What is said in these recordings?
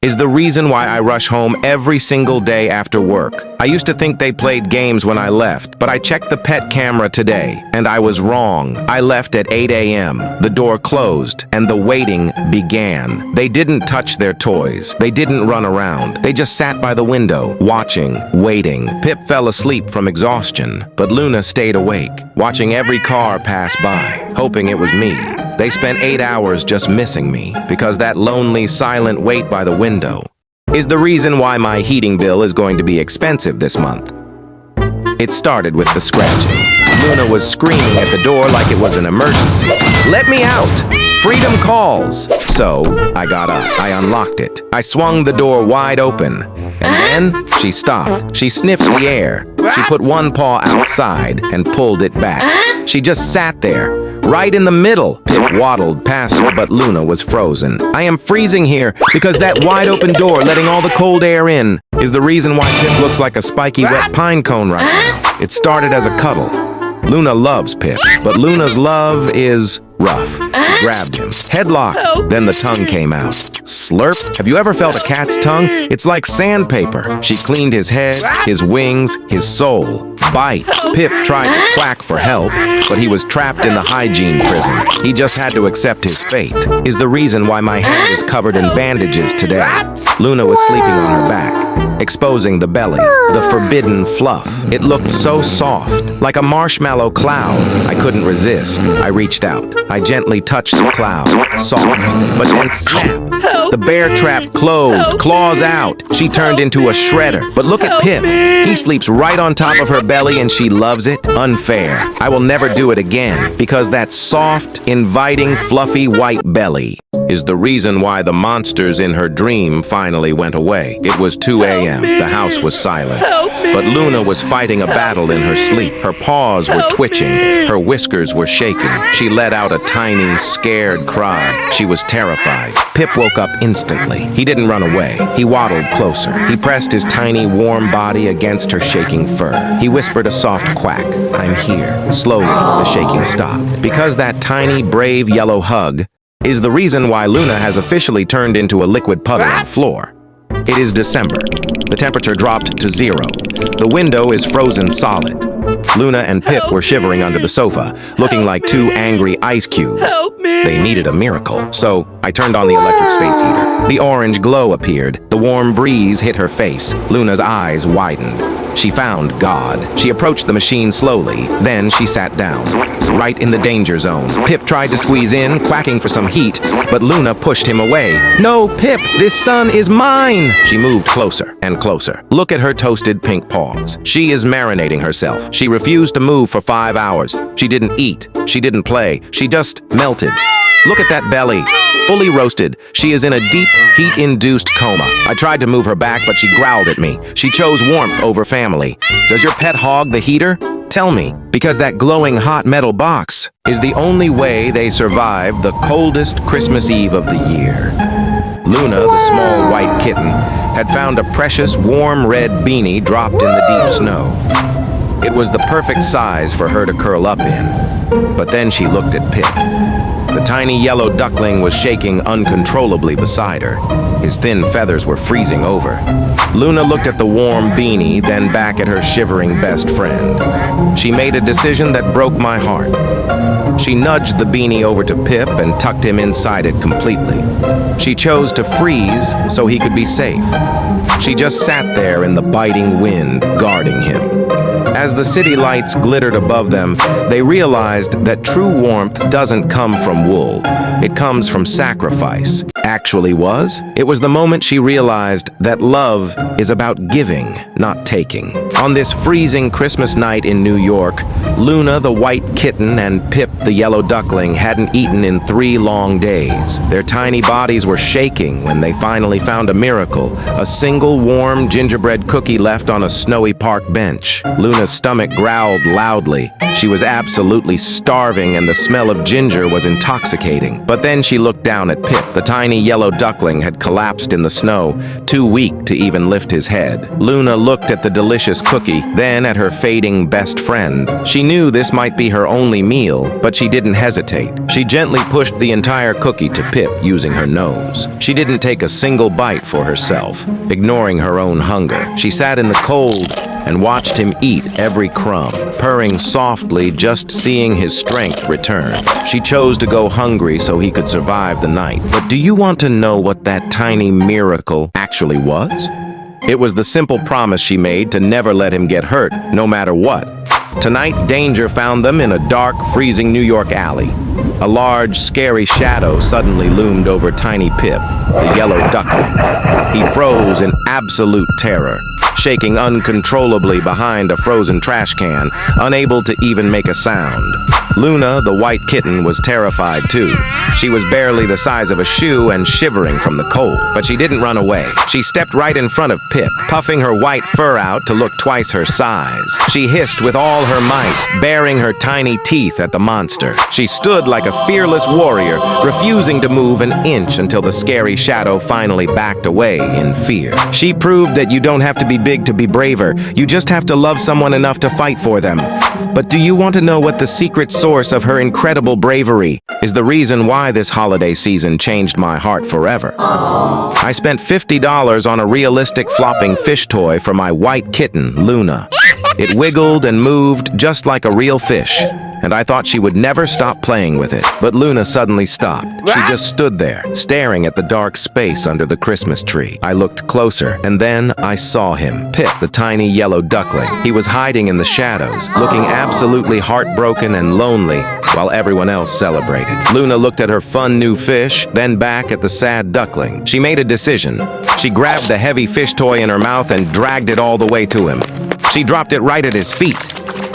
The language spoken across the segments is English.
is the reason why I rush home every single day after work. I used to think they played games when I left, but I checked the pet camera today, and I was wrong. I left at 8 a.m. The door closed, and the waiting began. They didn't touch their toys. They didn't run around. They just sat by the window, watching, waiting. Pip fell asleep from exhaustion, but Luna stayed awake, watching every car pass by, hoping it was me. They spent 8 hours just missing me, because that lonely, silent wait by the window is the reason why my heating bill is going to be expensive this month. It started with the scratching. Luna was screaming at the door like it was an emergency. "Let me out! Freedom calls!" So, I got up. I unlocked it. I swung the door wide open. And then, she stopped. She sniffed the air. She put one paw outside and pulled it back. She just sat there, right in the middle. Pip waddled past her, but Luna was frozen. I am freezing here because that wide open door letting all the cold air in is the reason why Pip looks like a spiky wet pine cone right now. It started as a cuddle. Luna loves Pip, but Luna's love is rough. She grabbed him. Headlock. Then the tongue came out. Slurp. Have you ever felt a cat's tongue? It's like sandpaper. She cleaned his head, his wings, his soul. Bite. Pip tried to quack for help, but he was trapped in the hygiene prison. He just had to accept his fate. Is the reason why my hand is covered in bandages today. Luna was sleeping on her back, exposing the belly, the forbidden fluff. It looked so soft, like a marshmallow cloud. I couldn't resist. I reached out. I gently touched the cloud, soft, but then snap. The bear trap closed, claws out. She turned into a shredder. But look at Pip. He sleeps right on top of her belly and she loves it. Unfair. I will never do it again because that soft, inviting, fluffy white belly is the reason why the monsters in her dream finally went away. It was 2 a.m. The house was silent. But Luna was fighting a battle in her sleep. Her paws were twitching. Her whiskers were shaking. She let out a tiny, scared cry. She was terrified. Pip woke up instantly. He didn't run away. He waddled closer. He pressed his tiny, warm body against her shaking fur. He whispered a soft quack. "I'm here." Slowly, the shaking stopped. Because that tiny, brave yellow hug is the reason why Luna has officially turned into a liquid puddle on the floor. It is December. The temperature dropped to 0. The window is frozen solid. Luna and Pip were shivering under the sofa, looking like two angry ice cubes. They needed a miracle, so I turned on the electric space heater. The orange glow appeared. The warm breeze hit her face. Luna's eyes widened. She found God. She approached the machine slowly. Then she sat down, right in the danger zone. Pip tried to squeeze in, quacking for some heat, but Luna pushed him away. "No, Pip, this sun is mine!" She moved closer and closer. Look at her toasted pink paws. She is marinating herself. She refused to move for 5 hours. She didn't eat. She didn't play. She just melted. Look at that belly. Fully roasted. She is in a deep, heat-induced coma. I tried to move her back, but she growled at me. She chose warmth over family. Does your pet hog the heater? Tell me, because that glowing hot metal box is the only way they survive the coldest Christmas Eve of the year. Luna, the small white kitten, had found a precious warm red beanie dropped in the deep snow. It was the perfect size for her to curl up in. But then she looked at Pip. The tiny yellow duckling was shaking uncontrollably beside her. His thin feathers were freezing over. Luna looked at the warm beanie, then back at her shivering best friend. She made a decision that broke my heart. She nudged the beanie over to Pip and tucked him inside it completely. She chose to freeze so he could be safe. She just sat there in the biting wind, guarding him. As the city lights glittered above them, they realized that true warmth doesn't come from wool. It comes from sacrifice. Actually was, it was the moment she realized that love is about giving, not taking. On this freezing Christmas night in New York, Luna, the white kitten, and Pip, the yellow duckling, hadn't eaten in 3 long days. Their tiny bodies were shaking when they finally found a miracle, a single warm gingerbread cookie left on a snowy park bench. Luna's Luna's stomach growled loudly. She was absolutely starving and the smell of ginger was intoxicating. But then she looked down at Pip. The tiny yellow duckling had collapsed in the snow, too weak to even lift his head. Luna looked at the delicious cookie, then at her fading best friend. She knew this might be her only meal, but she didn't hesitate. She gently pushed the entire cookie to Pip using her nose. She didn't take a single bite for herself, ignoring her own hunger. She sat in the cold and watched him eat every crumb, purring softly, just seeing his strength return. She chose to go hungry so he could survive the night. But do you want to know what that tiny miracle actually was? It was the simple promise she made to never let him get hurt, no matter what. Tonight, danger found them in a dark, freezing New York alley. A large, scary shadow suddenly loomed over tiny Pip, the yellow duckling. He froze in absolute terror, shaking uncontrollably behind a frozen trash can, unable to even make a sound. Luna, the white kitten, was terrified too. She was barely the size of a shoe and shivering from the cold, but she didn't run away. She stepped right in front of Pip, puffing her white fur out to look twice her size. She hissed with all her might, baring her tiny teeth at the monster. She stood like a fearless warrior, refusing to move an inch until the scary shadow finally backed away in fear. She proved that you don't have to be big to be braver. You just have to love someone enough to fight for them. But do you want to know what the secret source of her incredible bravery is? The reason why this holiday season changed my heart forever. I spent $50 on a realistic flopping fish toy for my white kitten, Luna. It wiggled and moved just like a real fish, and I thought she would never stop playing with it. But Luna suddenly stopped. She just stood there, staring at the dark space under the Christmas tree. I looked closer, and then I saw him, Pip, the tiny yellow duckling. He was hiding in the shadows, looking absolutely heartbroken and lonely, while everyone else celebrated. Luna looked at her fun new fish, then back at the sad duckling. She made a decision. She grabbed the heavy fish toy in her mouth and dragged it all the way to him. She dropped it right at his feet.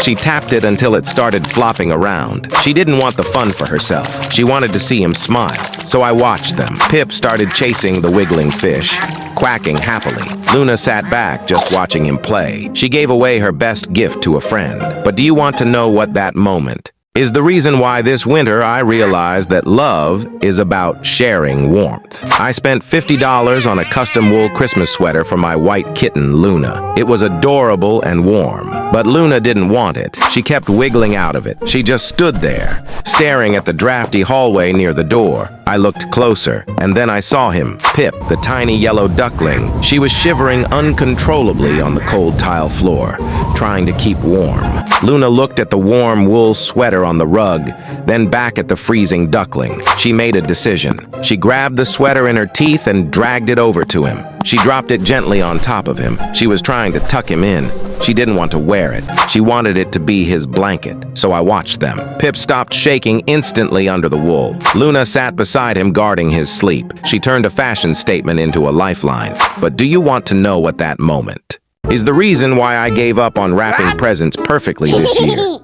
She tapped it until it started flopping around. She didn't want the fun for herself. She wanted to see him smile. So I watched them. Pip started chasing the wiggling fish, quacking happily. Luna sat back, just watching him play. She gave away her best gift to a friend. But do you want to know what that moment is? The reason why this winter I realized that love is about sharing warmth. I spent $50 on a custom wool Christmas sweater for my white kitten, Luna. It was adorable and warm, but Luna didn't want it. She kept wiggling out of it. She just stood there, staring at the drafty hallway near the door. I looked closer, and then I saw him, Pip, the tiny yellow duckling. She was shivering uncontrollably on the cold tile floor, trying to keep warm. Luna looked at the warm wool sweater on the rug, then back at the freezing duckling. She made a decision. She grabbed the sweater in her teeth and dragged it over to him. She dropped it gently on top of him. She was trying to tuck him in. She didn't want to wear it. She wanted it to be his blanket, so I watched them. Pip stopped shaking instantly under the wool. Luna sat beside him, guarding his sleep. She turned a fashion statement into a lifeline. But do you want to know what that moment is? The reason why I gave up on wrapping presents perfectly this year.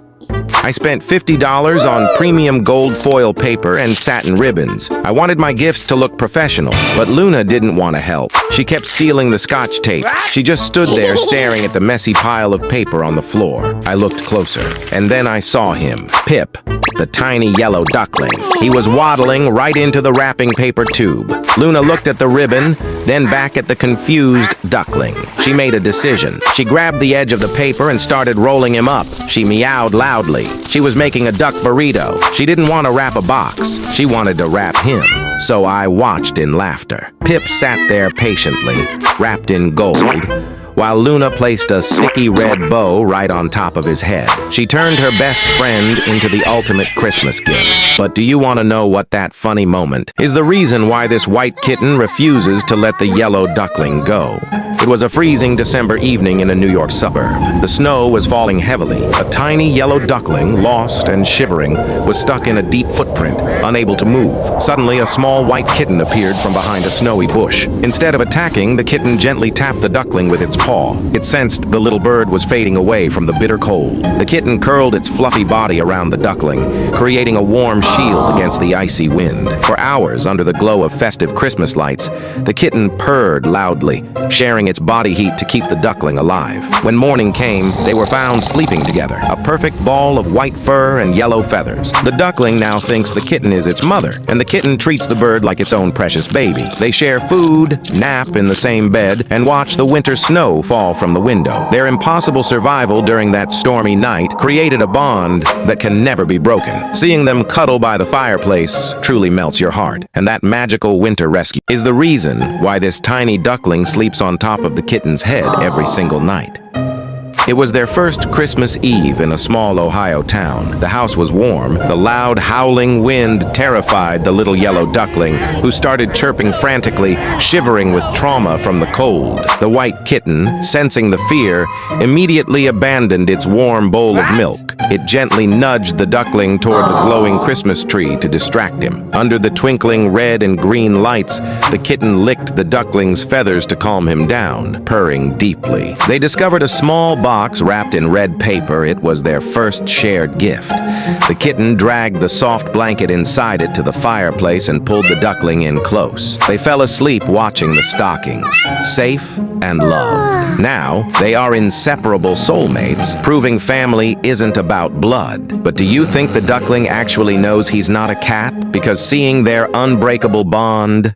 I spent $50 on premium gold foil paper and satin ribbons. I wanted my gifts to look professional, but Luna didn't want to help. She kept stealing the Scotch tape. She just stood there staring at the messy pile of paper on the floor. I looked closer, and then I saw him, Pip, the tiny yellow duckling. He was waddling right into the wrapping paper tube. Luna looked at the ribbon, then back at the confused duckling. She made a decision. She grabbed the edge of the paper and started rolling him up. She meowed loudly. She was making a duck burrito. She didn't want to wrap a box. She wanted to wrap him. So I watched in laughter. Pip sat there patiently, wrapped in gold, while Luna placed a sticky red bow right on top of his head. She turned her best friend into the ultimate Christmas gift. But do you want to know what that funny moment is? The reason why this white kitten refuses to let the yellow duckling go. It was a freezing December evening in a New York suburb. The snow was falling heavily. A tiny yellow duckling, lost and shivering, was stuck in a deep footprint, unable to move. Suddenly, a small white kitten appeared from behind a snowy bush. Instead of attacking, the kitten gently tapped the duckling with its paw. It sensed the little bird was fading away from the bitter cold. The kitten curled its fluffy body around the duckling, creating a warm shield against the icy wind. For hours, under the glow of festive Christmas lights, the kitten purred loudly, sharing its its body heat to keep the duckling alive. When morning came, they were found sleeping together, a perfect ball of white fur and yellow feathers. The duckling now thinks the kitten is its mother, and the kitten treats the bird like its own precious baby. They share food, nap in the same bed, and watch the winter snow fall from the window. Their impossible survival during that stormy night created a bond that can never be broken. Seeing them cuddle by the fireplace truly melts your heart, and that magical winter rescue is the reason why this tiny duckling sleeps on top of the kitten's head every single night. It was their first Christmas Eve in a small Ohio town. The house was warm. The loud, howling wind terrified the little yellow duckling, who started chirping frantically, shivering with trauma from the cold. The white kitten, sensing the fear, immediately abandoned its warm bowl of milk. It gently nudged the duckling toward the glowing Christmas tree to distract him. Under the twinkling red and green lights, the kitten licked the duckling's feathers to calm him down, purring deeply. They discovered a small box wrapped in red paper. It was their first shared gift. The kitten dragged the soft blanket inside it to the fireplace and pulled the duckling in close. They fell asleep watching the stockings, safe and loved. Now, they are inseparable soulmates, proving family isn't about blood. But do you think the duckling actually knows he's not a cat? Because seeing their unbreakable bond